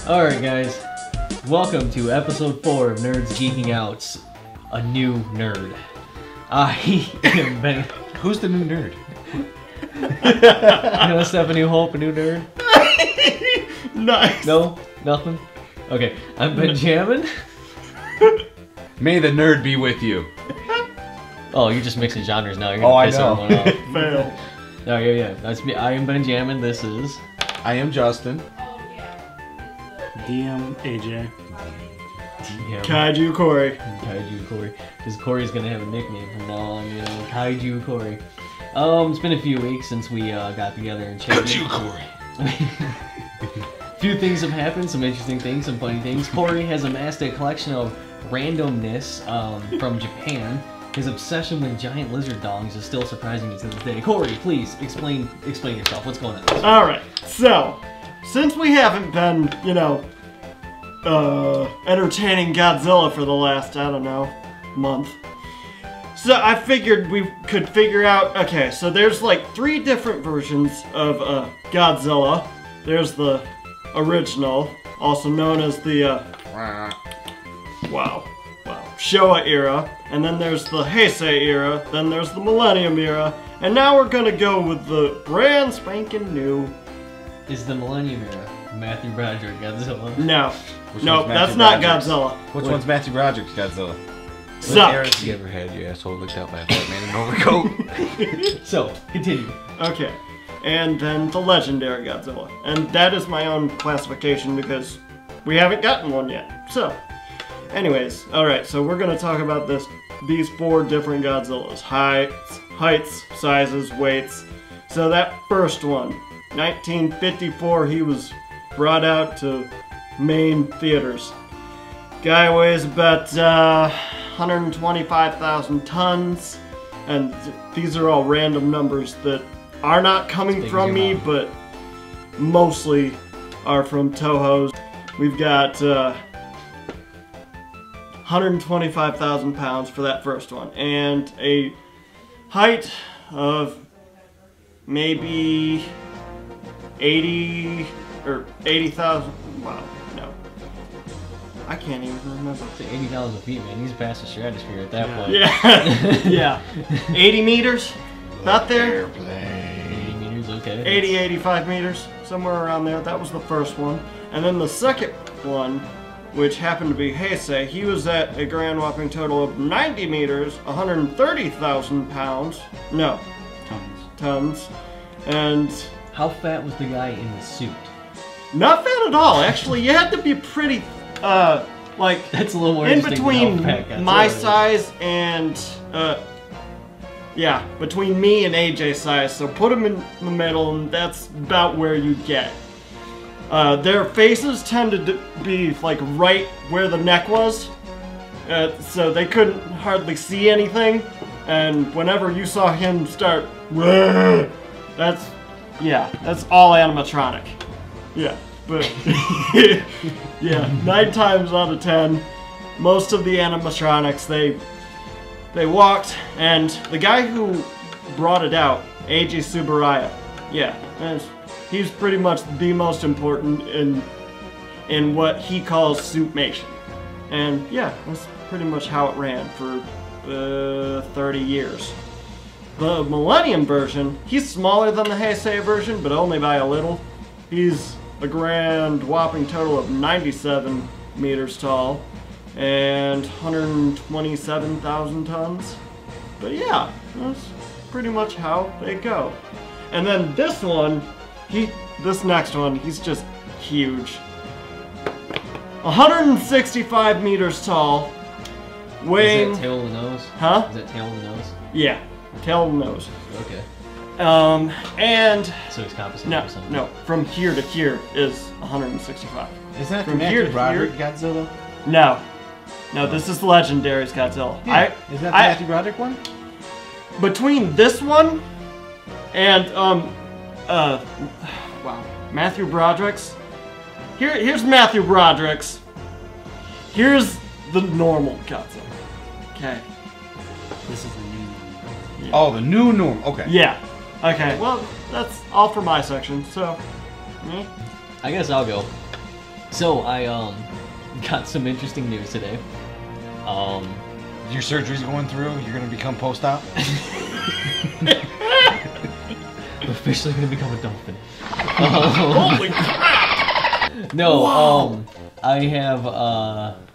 Alright guys, welcome to episode 4 of Nerds Geeking Out. A new nerd. I am Ben. Who's the new nerd? You know Stephanie Hope, a new nerd? Nice. No? Nothing? Okay, I'm Benjamin. May the nerd be with you. Oh, you're just mixing genres now. You're gonna piss everyone off. Fail. Oh, yeah. That's me. I am Benjamin. This is... I am Justin. DM AJ. DM. Kaiju Cory. Kaiju Cory. Because Cory's gonna have a nickname from now on, you know. Kaiju Cory. It's been a few weeks since we got together and chatted. Kaiju Cory. A few things have happened, some interesting things, some funny things. Cory has amassed a collection of randomness from Japan. His obsession with giant lizard dogs is still surprising me to this day. Cory, please explain yourself. What's going on? Alright, so, since we haven't been, you know, entertaining Godzilla for the last, I don't know, month. So I figured we could figure out, okay, so there's like 3 different versions of Godzilla. There's the original, also known as the, Showa era, and then there's the Heisei era, then there's the Millennium era, and now we're gonna go with the brand spanking new. Is the Millennium era Matthew Broderick Godzilla? No. Which No, one's that's Matthew not Broderick's? Godzilla. Which one's Matthew Broderick's Godzilla? Sucks. You ever had your asshole licked out by a fat man in an overcoat? So, continue. Okay. And then the Legendary Godzilla. And that is my own classification because we haven't gotten one yet. So, anyways, alright, so we're gonna talk about these 4 different Godzillas. Heights, sizes, weights. So that first one, 1954, he was brought out to main theaters. Guy weighs about 125,000 tons, and these are all random numbers that are not coming from me, but mostly are from Toho's. We've got 125,000 pounds for that first one, and a height of maybe 80 or 80,000. Wow, no. I can't even remember. It's 80,000 feet, man. He's past the stratosphere at that point. Yeah. Yeah. 80 meters? About there? 80 meters, okay. 80, 85 meters, somewhere around there. That was the first one. And then the second one, which happened to be Heisei, he was at a grand whopping total of 90 meters, 130,000 pounds. No. Tons. And... How fat was the guy in the suit? Not fat at all. Actually, you had to be pretty, like... That's a little more in interesting between than how fat Godzilla my is. size and, yeah, between me and AJ's size. So put them in the middle, and that's about where you get. Their faces tended to be, like, right where the neck was. So they couldn't hardly see anything. And whenever you saw him start, that's all animatronic. Yeah, but yeah, 9 times out of 10, most of the animatronics they walked, and the guy who brought it out, Eiji Tsuburaya, yeah, he's pretty much the most important in what he calls suitmation, and yeah, that's pretty much how it ran for 30 years. The Millennium version, he's smaller than the Heisei version, but only by a little. He's a grand whopping total of 97 meters tall and 127,000 tons. But yeah, that's pretty much how they go. And then this one, this next one, he's just huge. 165 meters tall, weighing... Is that tail of the nose? Huh? Is that tail of the nose? Yeah, tail of the nose. Okay. And... So it's compensating for something. No, from here to here is 165. Is that From the here Matthew to Broderick Godzilla? No. No, this is Legendary's Godzilla. Yeah. Is that the Matthew Broderick one? Between this one and, Matthew Broderick's. Here's Matthew Broderick's. Here's the normal Godzilla. Okay. This is the new one. Yeah. Oh, the new norm. Okay. Yeah. Okay, well, that's all for my section, so... I guess I'll go. So I got some interesting news today. Your surgery's going through. You're gonna become post-op. I'm officially gonna become a dolphin. Holy crap! No, Wow. I have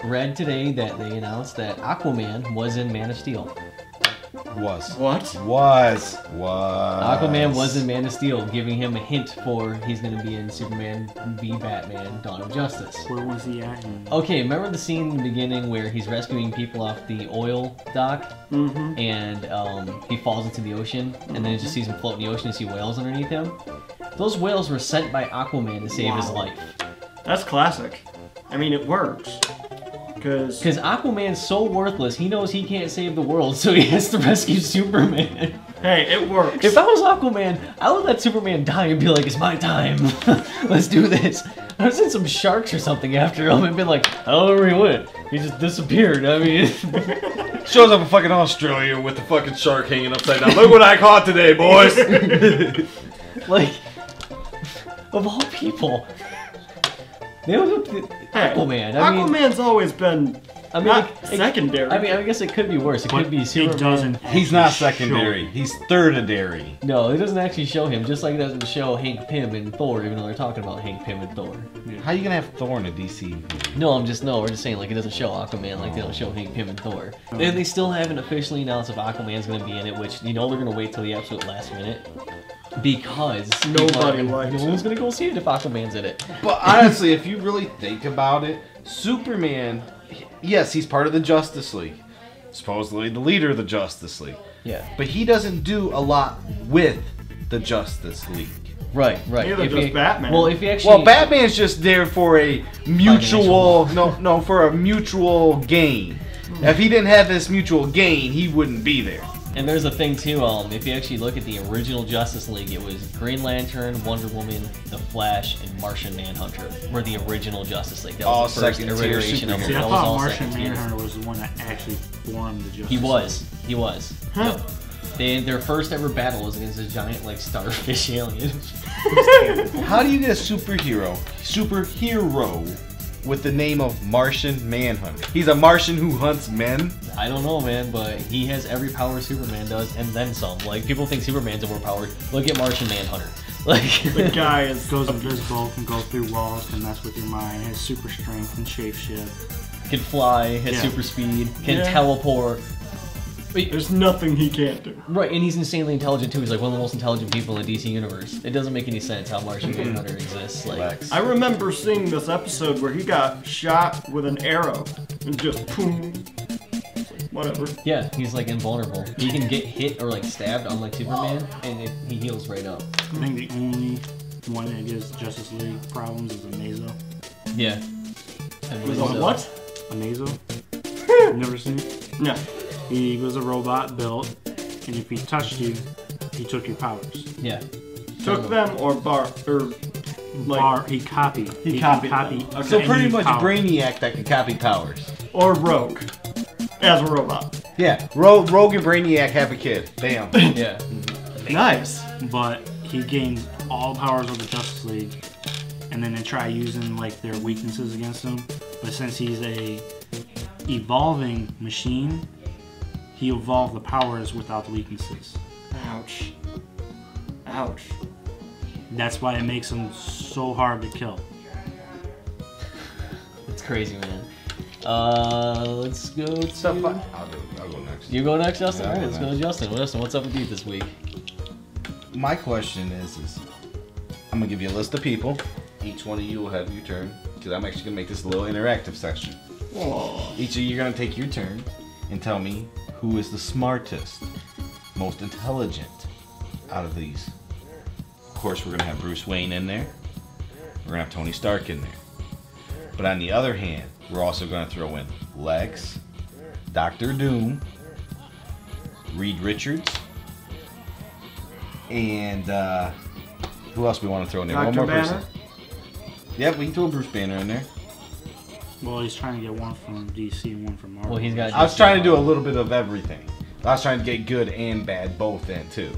read today that they announced that Aquaman was in Man of Steel. Was. What? Aquaman was in Man of Steel, giving him a hint for he's gonna be in Superman v Batman: Dawn of Justice. Where was he at? Okay, remember the scene in the beginning where he's rescuing people off the oil dock, Mm-hmm. and he falls into the ocean, and then you just sees him float in the ocean and see whales underneath him? Those whales were sent by Aquaman to save his life. That's classic. I mean, it works. Because Aquaman's so worthless, he knows he can't save the world, so he has to rescue Superman. hey, it works. If I was Aquaman, I would let Superman die and be like, it's my time. Let's do this. I would send some sharks or something after him and be like, I don't know where he went. He just disappeared. I mean... Shows up in fucking Australia with the fucking shark hanging upside down. Look what I caught today, boys. like, of all people. They would Aquaman. I mean, Aquaman's always been not secondary. I guess it could be worse. It could be Superman. It doesn't. He's not secondary. He's thirdary. No, it doesn't actually show him. Just like it doesn't show Hank Pym and Thor, even though they're talking about Hank Pym and Thor. How you gonna have Thor in a DC? No, we're just saying like it doesn't show Aquaman like they don't show Hank Pym and Thor. And they still haven't officially announced if Aquaman's going to be in it, which you know they're going to wait till the absolute last minute. Because Nobody likes no one's gonna go see it if Aquaman's in it. But honestly, if you really think about it, Superman, yes, he's part of the Justice League. Supposedly the leader of the Justice League. Yeah. But he doesn't do a lot with the Justice League. Right. Neither does Batman. Well, if he actually... Well, Batman's just there for a mutual... for a mutual gain. If he didn't have this mutual gain, he wouldn't be there. And there's a thing too, if you actually look at the original Justice League, it was Green Lantern, Wonder Woman, The Flash, and Martian Manhunter were the original Justice League. That All was the first second-tier iteration of superheroes. it. See, I That was thought all Martian second tier. Manhunter was the one that actually formed the Justice He was. Huh. No. Their first ever battle was against a giant, like, starfish alien. How do you get a superhero with the name of Martian Manhunter? He's a Martian who hunts men? I don't know, man, but he has every power Superman does, and then some. Like, people think Superman's overpowered. Look at Martian Manhunter. Like, the guy is Goes invisible, can go through walls, can mess with your mind, has super strength, and shapeshift. can fly, has Yeah. super speed, can Yeah. teleport. There's nothing he can't do. Right, and he's insanely intelligent too. He's like one of the most intelligent people in the DC universe. It doesn't make any sense how Martian Manhunter exists. Like, Lex. I remember seeing this episode where he got shot with an arrow and just boom. Whatever. yeah, he's like invulnerable. He can get hit or like stabbed, unlike Superman, and he heals right up. I think the only one that gives Justice League problems is Amazo. Yeah. Was on what? Amazo? Never seen it? No. He was a robot built, and if he touched you, he took your powers. Yeah. Took them or like He copied. He copied copy them. Okay. So pretty any much power. Brainiac that can copy powers. or Rogue as a robot. Yeah, Rogue and Brainiac have a kid. Bam. Yeah. Nice. But he gained all powers of the Justice League, and then they try using like their weaknesses against him. But since he's a evolving machine, he evolved the powers without the weaknesses. Ouch. Ouch. That's why it makes him so hard to kill. It's crazy, man. Let's go to... I'll go next. You go next, Justin? Yeah, I'll Alright, go let's go to next. Justin. Justin, what's up with you this week? My question is I'm gonna give you a list of people. Each one of you will have your turn, because I'm actually gonna make this a little interactive section. Oh. Each of you are gonna take your turn and tell me who is the smartest, most intelligent out of these. Of course, we're gonna have Bruce Wayne in there. We're gonna have Tony Stark in there. But on the other hand, we're also gonna throw in Lex, Dr. Doom, Reed Richards, and who else we want to throw in there? One Dr. more Banner? person. Yep, we can throw Bruce Banner in there. Well, he's trying to get one from DC and one from Marvel. Well, he's got... I was trying to do a little bit of everything. I was trying to get good and bad both in too.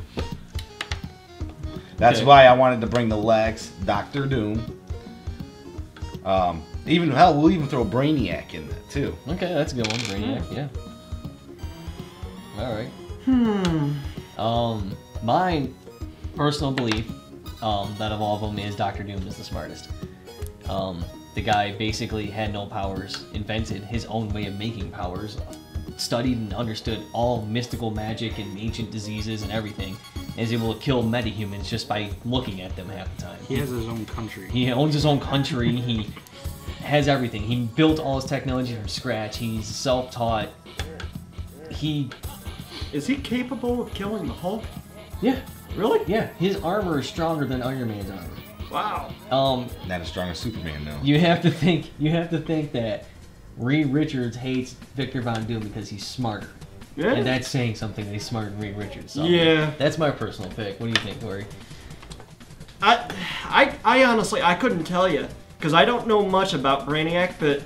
That's Okay. why I wanted to bring the Lex, Dr. Doom, Even hell, we'll even throw Brainiac in that too. Okay, that's a good one. Brainiac, yeah. All right. My personal belief that of all of them is Doctor Doom is the smartest. The guy basically had no powers, invented his own way of making powers, studied and understood all mystical magic and ancient diseases and everything, and is able to kill metahumans just by looking at them half the time. He has his own country. He owns his own country. He has everything. He built all his technology from scratch. He's self-taught. Is he capable of killing the Hulk? Yeah. Really? Yeah. His armor is stronger than Iron Man's armor. Wow. Not as strong as Superman, though. You have to think that Reed Richards hates Victor Von Doom because he's smarter. Yeah. And that's saying something that he's smarter than Reed Richards. So Yeah. That's my personal pick. What do you think, Cory? I honestly, I couldn't tell you, because I don't know much about Brainiac, but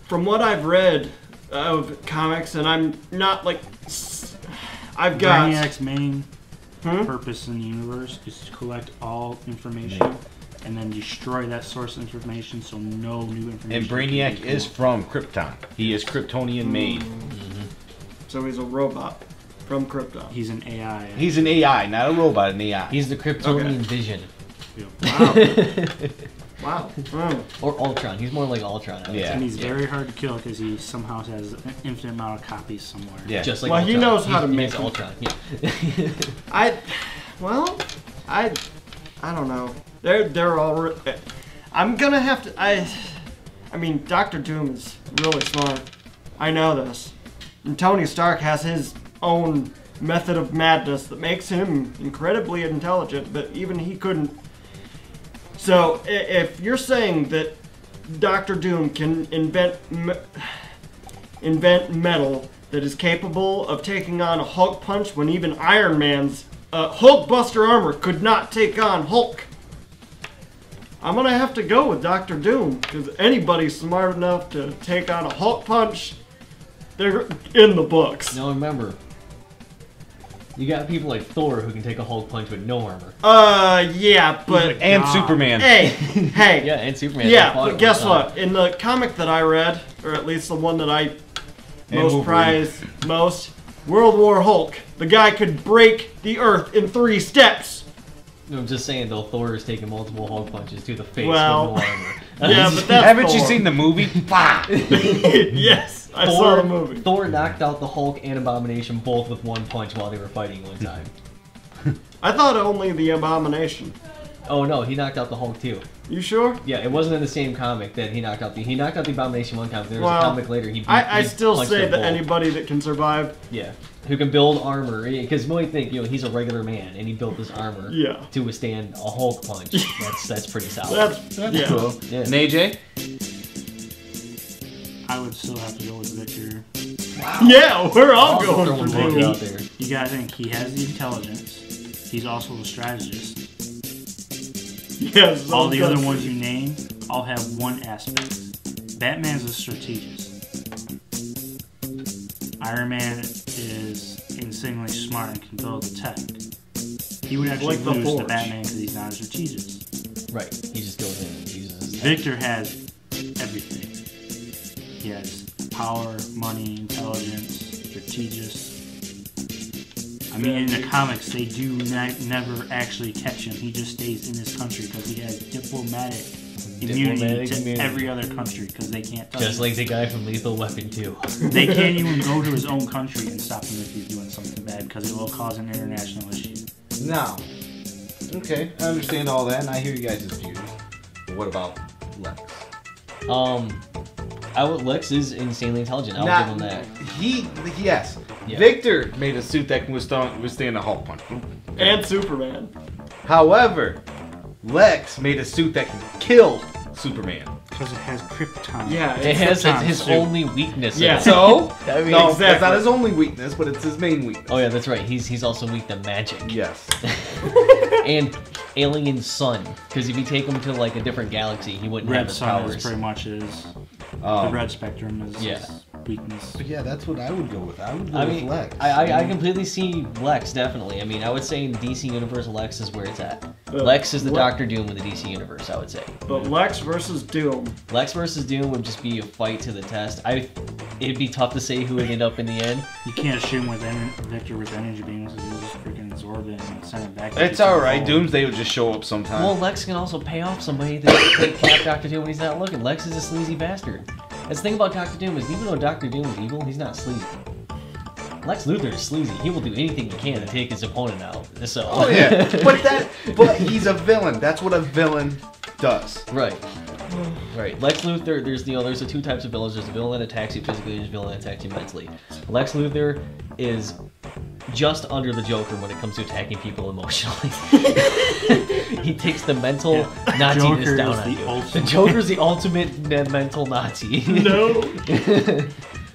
from what I've read of comics, and I'm not like, I've got... Brainiac's main purpose in the universe is to collect all information and then destroy that source information so no new information. And Brainiac is from Krypton. He is Kryptonian made. So he's a robot from Krypton. He's an AI. He's an AI, not a robot, an AI. He's the Kryptonian Vision. Wow. Or Ultron. He's more like Ultron. I would Yeah. say. And he's very hard to kill because he somehow has an infinite amount of copies somewhere. Yeah. Just like Well, Ultron. he knows how to He make makes them. Ultron. Yeah. I don't know. They're all. I'm gonna have to. I mean, Doctor Doom is really smart. I know this. And Tony Stark has his own method of madness that makes him incredibly intelligent, but even he couldn't. So, if you're saying that Doctor Doom can invent metal that is capable of taking on a Hulk punch when even Iron Man's Hulkbuster armor could not take on Hulk, I'm gonna have to go with Doctor Doom, because anybody smart enough to take on a Hulk punch, they're in the books. Now remember, you got people like Thor who can take a Hulk punch with no armor. Yeah, but And Superman. hey, Yeah, and Superman. yeah, fought but it guess one time. what? In the comic that I read, or at least the one that I most Wolverine. prized most, World War Hulk, the guy could break the Earth in 3 steps. I'm just saying though, Thor is taking multiple Hulk punches to the face Well, with no armor. Yeah, but that's Haven't you Thor. seen the movie? Bah! Yes, I saw the movie. Thor knocked out the Hulk and Abomination both with one punch while they were fighting one time. I thought only the Abomination. Oh no, he knocked out the Hulk too. You sure? Yeah, it wasn't in the same comic that he knocked out the Abomination one time. There was Well, a comic later. I he still punched say them that both. anybody that can survive. Yeah, who can build armor? Because you might think he's a regular man and he built this armor Yeah. to withstand a Hulk punch. That's pretty solid. That's yeah. Cool. Yeah. And AJ? I would still have to go with Victor. Yeah, we're all Also going throwing for both Doom. out there. You gotta think, he has the intelligence. He's also the strategist. Yes. All the good. other ones you name all have one aspect. Batman's a strategist. Iron Man is insanely smart and can build the tech. He would actually Like the lose to Forge. Batman because he's not a strategist. Right, he just goes in and uses his Victor has everything. He has power, money, intelligence, strategist. I mean, in the comics, they do never actually catch him. He just stays in his country because he has diplomatic immunity to every other country because they can't touch Just him. like the guy from Lethal Weapon 2. They can't even go to his own country and stop him if he's doing something bad because it will cause an international issue. No. Okay, I understand all that, and I hear you guys' views. But what about Lex? Lex is insanely intelligent. I'll give him that. Yes. Yeah. Victor made a suit that can withstand a Hulk punch. And Superman. However, Lex made a suit that can kill Superman. Because it has Krypton. Yeah, It has Krypton his suit. only weakness. Yeah. So, I mean, no, that's exactly. not his only weakness, but it's his main weakness. Oh yeah, that's right. He's also weak to magic. Yes. And alien sun. Because if you take him to like a different galaxy, he wouldn't have Red his Sun is powers. pretty much his. The red spectrum is. Yeah. weakness. But yeah, that's what I would go with. I would go with Lex. I completely see Lex, definitely. I mean, I would say in the DC universe, Lex is where it's at. Lex is the Doctor Doom in the DC universe, I would say. But Lex versus Doom. Lex versus Doom would just be a fight to the test. It'd be tough to say who would end up in the end. You can't shoot him with Victor with energy beams, because he'll just freaking absorb it and send it back. It's alright. Doomsday would just show up sometime. Well, Lex can also pay off somebody to cap Doctor Doom when he's not looking. Lex is a sleazy bastard. That's the thing about Doctor Doom is even though Doctor Doom is evil, he's not sleazy. Lex Luthor is sleazy. He will do anything he can to take his opponent out. So. Oh yeah, but he's a villain. That's what a villain does. Right. Right. Lex Luthor, there's the two types of villains. There's a villain that attacks you physically, there's a villain that attacks you mentally. Lex Luthor is just under the Joker when it comes to attacking people emotionally. He takes the mental Nazi-ness down on you. The Joker's the ultimate mental Nazi. No.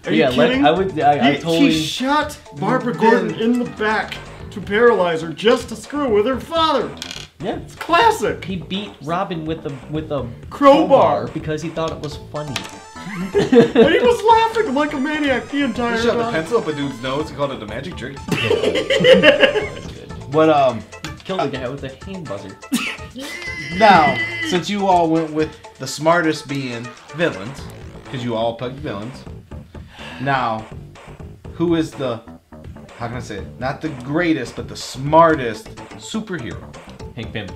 Are you kidding? I totally... He shot Barbara Gordon in the back to paralyze her just to screw with her father. Yeah. It's classic. He beat Robin with a crowbar because he thought it was funny. And he was laughing like a maniac the entire He shoved a time. pencil up a dude's nose and called it a magic trick. That's good. But Killed the guy with a hand buzzer. now, since you all went with the smartest being villains, because you all picked villains, now, who is the, how can I say it, not the greatest, but the smartest superhero? Hank Pym.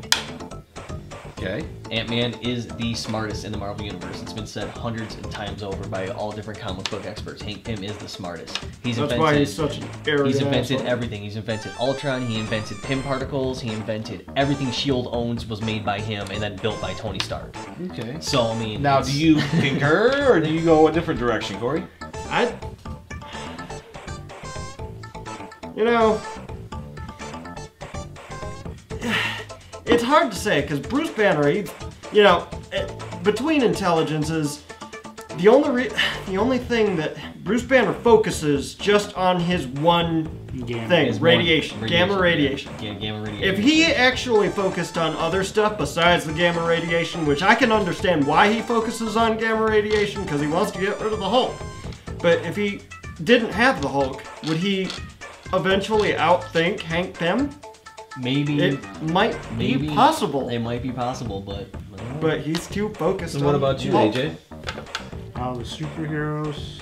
Okay. Ant-Man is the smartest in the Marvel Universe. It's been said hundreds of times over by all different comic book experts. Hank Pym is the smartest. That's why he's such an arrogant He's invented asshole. everything. He's invented Ultron. He invented Pym particles. He invented everything S.H.I.E.L.D. owns was made by him and then built by Tony Stark. Okay. So, I mean... Now, do you concur, or do you go a different direction, Corey? You know... It's hard to say, because Bruce Banner, between intelligences, the only thing that Bruce Banner focuses just on his one thing, radiation, gamma radiation. Yeah, gamma radiation. If he actually focused on other stuff besides the gamma radiation, which I can understand why he focuses on gamma radiation, because he wants to get rid of the Hulk. But if he didn't have the Hulk, would he eventually outthink Hank Pym? Maybe. It might be possible. It might be possible, but... But he's too focused on... So what about you, Hulk. AJ? The superheroes...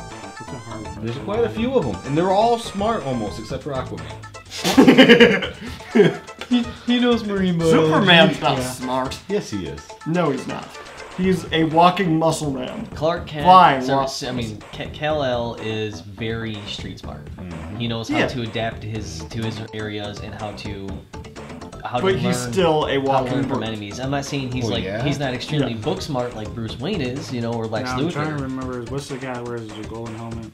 That's a hard one. There's quite a few of them, and they're all smart almost, except for Aquaman. he knows marine biology. Superman's not smart. Yes, he is. No, he's not. He's a walking muscle man. Clark Kent, Kal-El is very street smart. Mm-hmm. He knows how to adapt to his areas and how to But he's still a walking from enemies. I'm not saying he's he's not extremely book smart like Bruce Wayne is, or Lex Luthor. I'm trying to remember what's the guy who wears the golden helmet.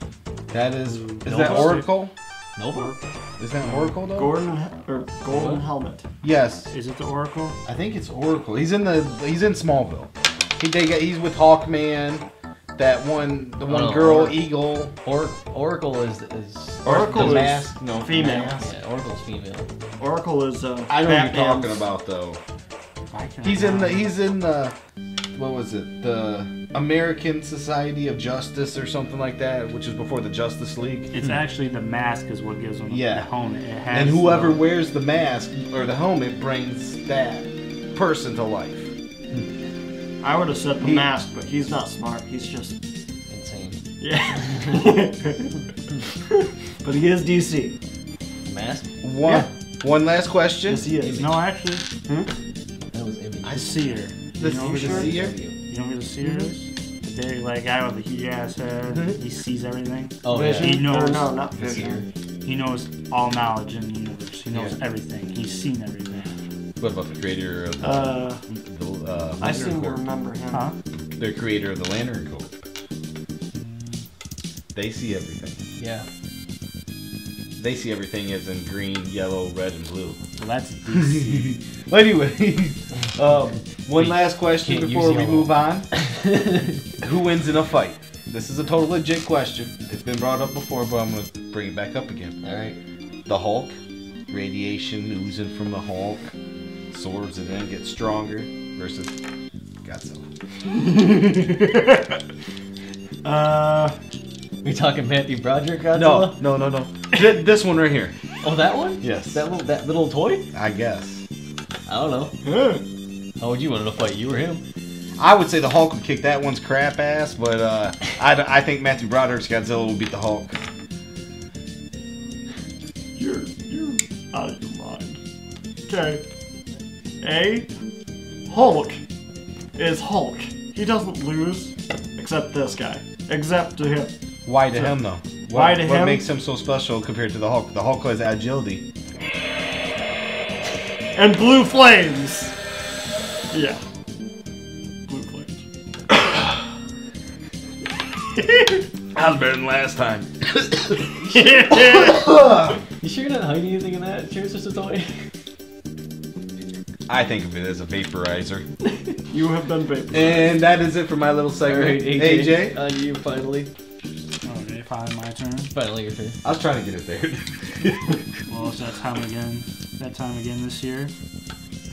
That is that Oracle? Nope. Is that Oracle though? Golden helmet. Yes. Is it the Oracle? I think it's Oracle. He's in Smallville. He's with Hawkman. That one, girl, Eagle. Oracle is Oracle the is mask. No, female. Yeah, Oracle's female. Oracle is I know what you're talking about though. He's in the what was it? The American Society of Justice or something like that, which is before the Justice League. It's actually the mask is what gives him the helmet. It has and whoever wears the mask or the helmet brings that person to life. I would have said the mask, but he's not smart. He's just insane. Yeah. But he is DC. The mask? One last question. Yes, he is. No, actually. That was Image. I see her. The seer? You know who the seer is? The big guy with the huge ass head. He sees everything. Oh, Vision? He knows. Or no, not Vision. He knows all knowledge in the universe. He knows everything. He's seen everything. What about the creator of I seem to remember him. Huh? The creator of the Lantern Corps. They see everything. Yeah. They see everything as in green, yellow, red, and blue. Well, that's DC. Well, anyway, one last question before we move on. Who wins in a fight? This is a total legit question. It's been brought up before, but I'm going to bring it back up again. All right. The Hulk, radiation oozing from the Hulk, swords and then get stronger versus Godzilla. We talking Matthew Broderick Godzilla? No. This one right here. Oh, that one? Yes. That little toy? I guess. I don't know. How would you want to fight, you or him? I would say the Hulk would kick that one's crap ass, but I think Matthew Broderick's Godzilla will beat the Hulk. You're out of your mind. Okay. Hulk is Hulk. He doesn't lose, except this guy. Except to him. Why to him though? Why to him? What makes him so special compared to the Hulk? The Hulk has agility. And blue flames. Yeah. Blue flames. That was better than last time. You sure you're not hiding anything in that? Sure it's just a toy? I think of it as a vaporizer. You have been vaporized. And that is it for my little segment. Alright, AJ? On you, finally. Okay, finally my turn. Finally your turn. I was trying to get it there. Well, it's that time again. That time again this year.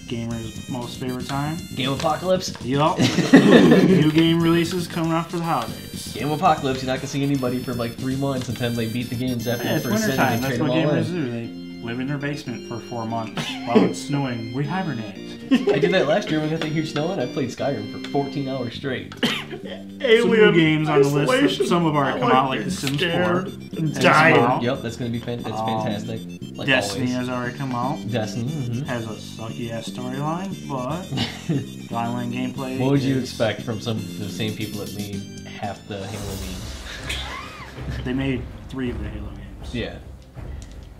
Gamer's most favorite time. Game Apocalypse? Yup. New game releases coming out for the holidays. Game Apocalypse, you're not gonna see anybody for like 3 months until they beat the games after Yeah, the it's first setting wintertime. and That's trade what them all gamers in. do. They live in their basement for 4 months while it's snowing. We hibernate. I did that last year when we got that huge snow and I played Skyrim for 14 hours straight. Some new games on the list. Some have already come out, like The Sims 4. And Has dying. come out. Yep, that's gonna be that's fantastic. Like Destiny always. has already come out. Destiny, Has a sucky ass storyline, but the online gameplay. What would you is- expect from some of the same people that made half the Halo games? They made 3 of the Halo games. Yeah.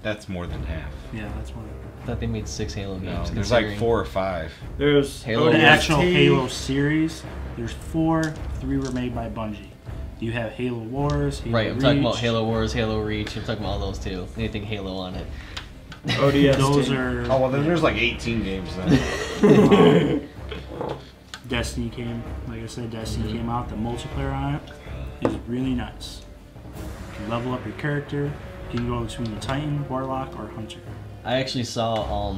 That's more than half. Yeah, that's what. I thought they made 6 Halo No, games. there's like considering- 4 or 5. There's Halo. The ODST. actual Halo series, there's 4. 3 were made by Bungie. You have Halo Wars, Halo Right, I'm talking about Reach. Halo Wars, Halo Reach, I'm talking about all those too. Anything Halo on it. ODST. Those are. Oh, well, then there's like 18 games then. Destiny came, like I said, Destiny came out. The multiplayer on it is really nice. You can level up your character. You can go between the Titan, Warlock, or Hunter. I actually saw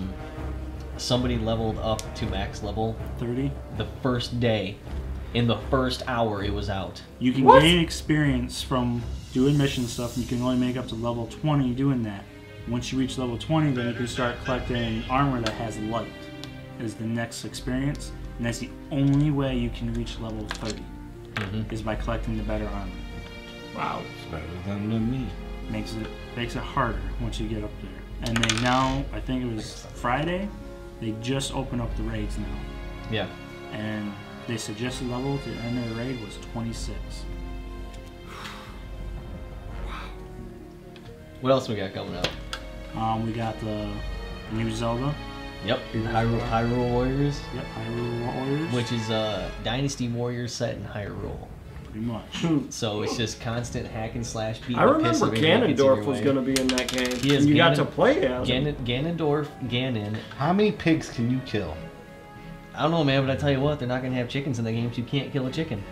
somebody leveled up to max level 30. the first day. In the first hour it was out. You can What? gain experience from doing mission stuff. You can only make up to level 20 doing that. Once you reach level 20, then you can start collecting armor that has light as the next experience. And that's the only way you can reach level 30 is by collecting the better armor. Wow. It's better than me. Makes it harder once you get up there. And they now, I think it was Friday, they just opened up the raids now. Yeah. And they suggested level to end of the raid was 26. What else we got coming up? We got the new Zelda. Yep. Hyrule Warriors, Yep, Hyrule Warriors. which is Dynasty Warriors set in Hyrule. Pretty much. So it's just constant hack and slash beat I the piss remember of everything that gets in Ganondorf your was way. going to be in that game. He is and you got Ganon- to play as him. Ganon. How many pigs can you kill? I don't know, man, but I tell you what, they're not going to have chickens in the games. You can't kill a chicken.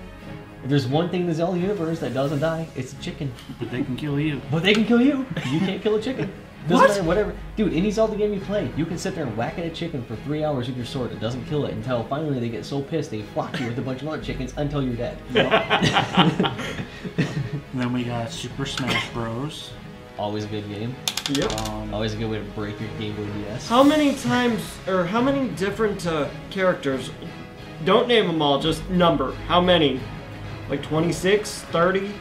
If there's one thing in the Zelda universe that doesn't die, it's a chicken. But they can kill you. But they can kill you. You can't kill a chicken. Doesn't What? matter, whatever. Dude, any Zelda game you play, you can sit there and whack at a chicken for 3 hours with your sword. It doesn't kill it until finally they get so pissed they flock you with a bunch of other chickens until you're dead. And then we got Super Smash Bros. Always a good game. Yep. Always a good way to break your Game Boy DS. How many times, or how many different characters, don't name them all, just number. How many? Like 26, 30?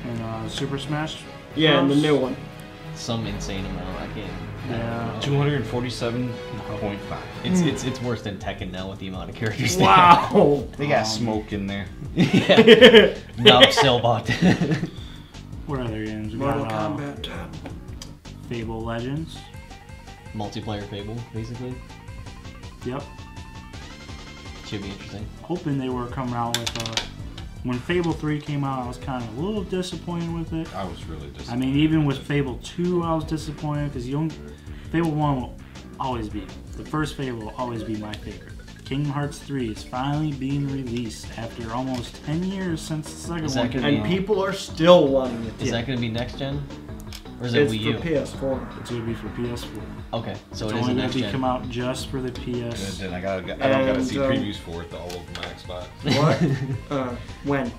And Super Smash Yeah, and the Bros. new one. Some insane amount. I can't. Yeah. 247.5. It's worse than Tekken now with the amount of characters. they have. Wow. They got smoke in there. Yeah. No, Cellbot. What other games? We Mortal got Kombat 10. Fable Legends. Multiplayer Fable, basically. Yep. Should be interesting. Hoping they were coming out with when Fable 3 came out, I was kind of a little disappointed with it. I was really disappointed. I mean, even with Fable 2, I was disappointed because Fable 1 will always be, the first Fable will always be my favorite. Kingdom Hearts 3 is finally being released after almost 10 years since the second Is that one came gonna And out. people are still wanting it. Is that going to be next gen? Or is it It's Wii U? for PS4. It's gonna be for PS4. Okay, so It's it is only a gonna next be gen. come out just for the And PS. then I don't gotta see And, previews for it all over my Xbox. What? When?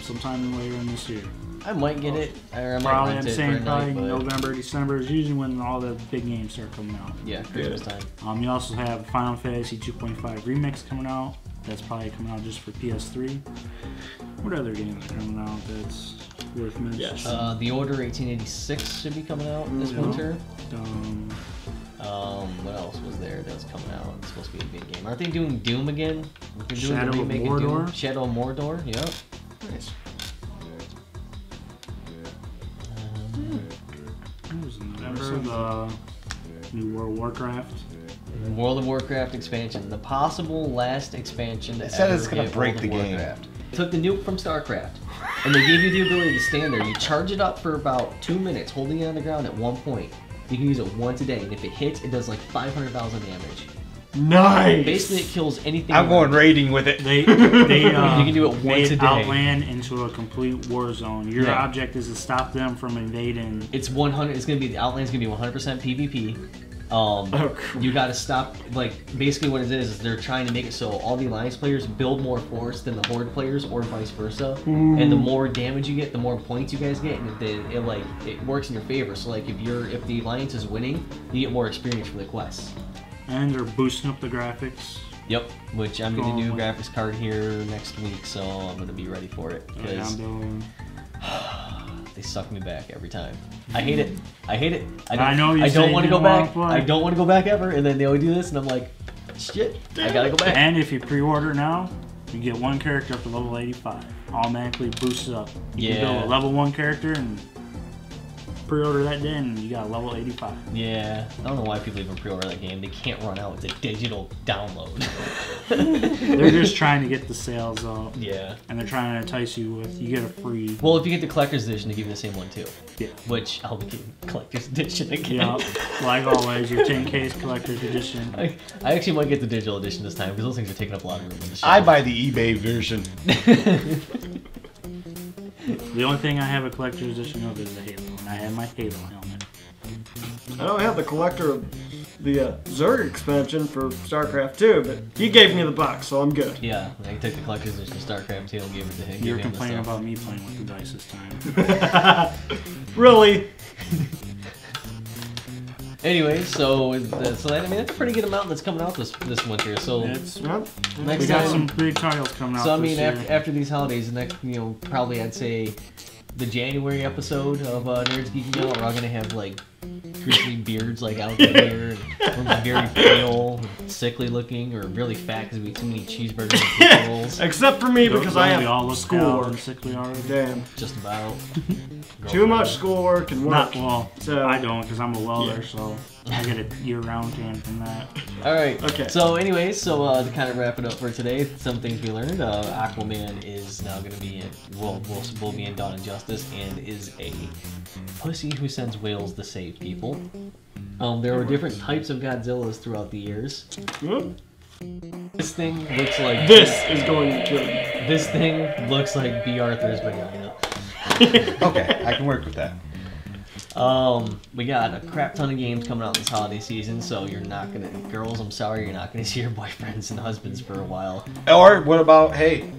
Sometime later in this year. I might get it. Or I might Probably, rent I'm it for saying a probably night, but November, December is usually when all the big games start coming out. yeah, Christmas time. You also have Final Fantasy 2.5 Remix coming out. That's probably coming out just for PS3. What other games are coming out that's worth mentioning? Yes. The Order 1886 should be coming out this Yeah. winter. Um, What else was there that's coming out? It's supposed to be a big game. Aren't they doing Doom again? They're doing Shadow the of remake of Doom. Mordor? Shadow of Mordor, yep. Nice. what was in November? The new World of Warcraft. World of Warcraft expansion. The possible last expansion to It said ever it's gonna get break World the of game. Warcraft. Took the nuke from StarCraft, and they gave you the ability to stand there. You charge it up for about 2 minutes, holding it on the ground at one point. You can use it once a day, and if it hits, it does like 500,000 damage. Nice! Basically, it kills anything. I'm going around. raiding with it. They You can do it once made a day. Outland into a complete war zone. Your Yeah. object is to stop them from invading. It's 100. It's gonna be the Outland's gonna be 100% PvP. Oh, crap. You gotta stop. Like basically, what it is they're trying to make it so all the Alliance players build more force than the Horde players, or vice versa. And the more damage you get, the more points you guys get, and it works in your favor. So like if the Alliance is winning, you get more experience for the quests. And they're boosting up the graphics. Yep, which I'm gonna do Cool. graphics card here next week, so I'm gonna be ready for it because And, they suck me back every time. I hate it. I hate it. I know you I say don't want to you go wanna back. play. I don't want to go back ever. And then they always do this, and I'm like, shit. I gotta go back. and if you pre-order now, you get one character up to level 85. Automatically boosts it up. You can Yeah. build a level 1 character and pre-order that day and you got level 85. Yeah, I don't know why people even pre-order that game. They can't run out. It's a digital download. They're just trying to get the sales up. Yeah. And they're trying to entice you with, you get a free. Well, if you get the collector's edition, they give you the same one too. Yeah. Which I'll be getting collector's edition again. Yeah, like always, your 10K's collector's edition. I actually might get the digital edition this time because those things are taking up a lot of room in the shop. I buy the eBay version. The only thing I have a collector's edition of is the Halo, and I have my Halo helmet. I don't have the collector of the Zerg expansion for StarCraft 2, but he gave me the box, so I'm good. Yeah, I took the collector's edition of StarCraft 2 and gave it to him. You're gave him the complaining stuff. about me playing with the dice this time. Really? Anyway, so that's a pretty good amount that's coming out this winter. So It's, Yep. next we got time, some big titles coming out so I this mean, year. after these holidays, the next probably I'd say the January episode of Nerds Geeking Out, we're all gonna have like crispy beards like out there, and we're very pale, and sickly looking, or really fat because we eat too many cheeseburgers and pizza rolls. Except for me, because I we all have look schoolwork. and sickly already. Damn. Just about. Too much schoolwork and work. Not well. So- I don't because I'm a welder, Yeah. so I get a year-round tan from that. All right. Okay. So, anyways, to kind of wrap it up for today, some things we learned: Aquaman is now going to be will be in Dawn of Justice and is a pussy who sends whales to save people. There were different types of Godzillas throughout the years. Hmm? This thing looks like This is going to kill me. This thing looks like B. Arthur's vagina. Okay, I can work with that. We got a crap ton of games coming out this holiday season, so girls, I'm sorry, you're not gonna see your boyfriends and husbands for a while. Or what about, hey,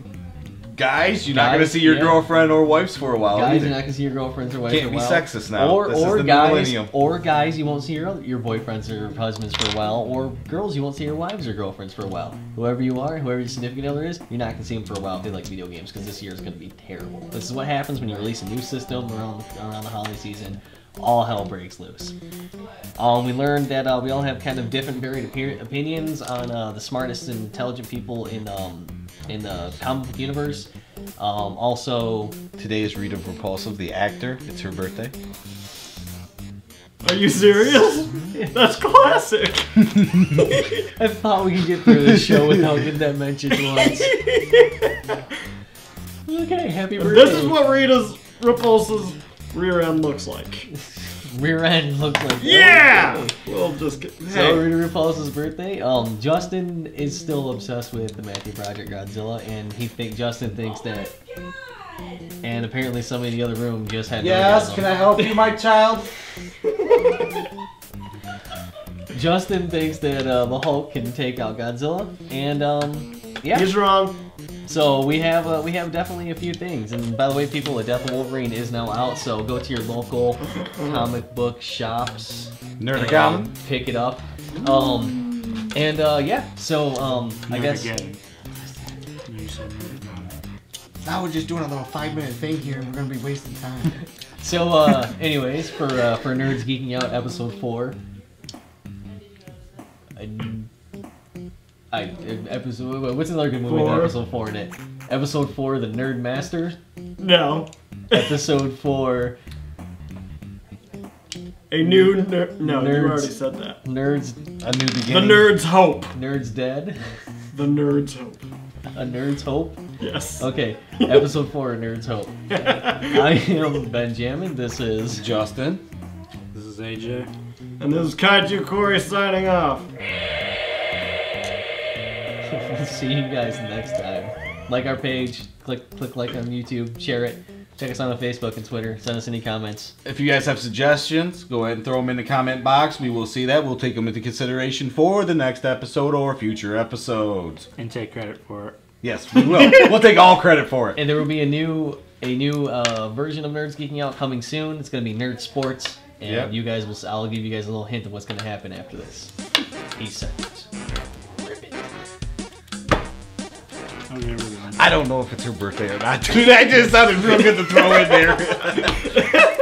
guys, you're not going to Guys, see your yeah. girlfriend or wives for a while Guys, either. you're not gonna see your girlfriends or wives Can't for a be while. sexist now. Or This is the new guys, millennium. or guys, you won't see your boyfriends or husbands for a while. Or girls, you won't see your wives or girlfriends for a while. Whoever you are, whoever your significant other is, you're not gonna see them for a while if they like video games, because this year is gonna be terrible. This is what happens when you release a new system around the holiday season. All hell breaks loose. We learned that we all have kind of different, varied opinions on the smartest and intelligent people in the comic book universe. Also, Today is Rita Repulsa, the actor. It's her birthday. Are you serious? That's classic. I thought we could get through this show without getting that mentioned once. Okay, happy birthday. This is what Rita's Repulsa's rear end looks like. Rear end looks like. Yeah! Okay. We'll just get. So Hey. Rita Repulsa's birthday. Justin is still obsessed with the Matthew Project Godzilla, and Justin thinks that And apparently somebody in the other room just had an Yes, orgasm. can I help you, my child? Justin thinks that the Hulk can take out Godzilla, and yeah. He's wrong. So we have definitely a few things. And by the way, people, the Death of Wolverine is now out. So go to your local comic book shops, Nerdicom. and pick it up. Yeah. So I guess. Now we're just doing a little 5-minute thing here, and we're gonna be wasting time. So anyways, for Nerds Geeking Out episode 4. What's another good movie with 4. episode 4 in it? Episode 4, The Nerd Master. No. Episode 4, A new nerd. No, you Nerds. already said that. Nerds. A new The beginning. Nerd's Hope. Nerds Dead. The Nerd's Hope. A Nerd's Hope. Yes. Okay, episode 4, A Nerd's Hope. I am Benjamin. This is Justin. This is AJ. And this is Kaiju Cory signing off. We'll see you guys next time. Like our page, click like on YouTube, share it. Check us out on Facebook and Twitter. Send us any comments. If you guys have suggestions, go ahead and throw them in the comment box. We will see that. We'll take them into consideration for the next episode or future episodes. And take credit for it. Yes, we will. We'll take all credit for it. And there will be a new version of Nerds Geeking Out coming soon. It's going to be Nerd Sports, and Yep. you guys will. I'll give you guys a little hint of what's going to happen after this. Peace out. Okay, we're done. I don't know if it's her birthday or not. Dude, that just sounded real good to throw in there.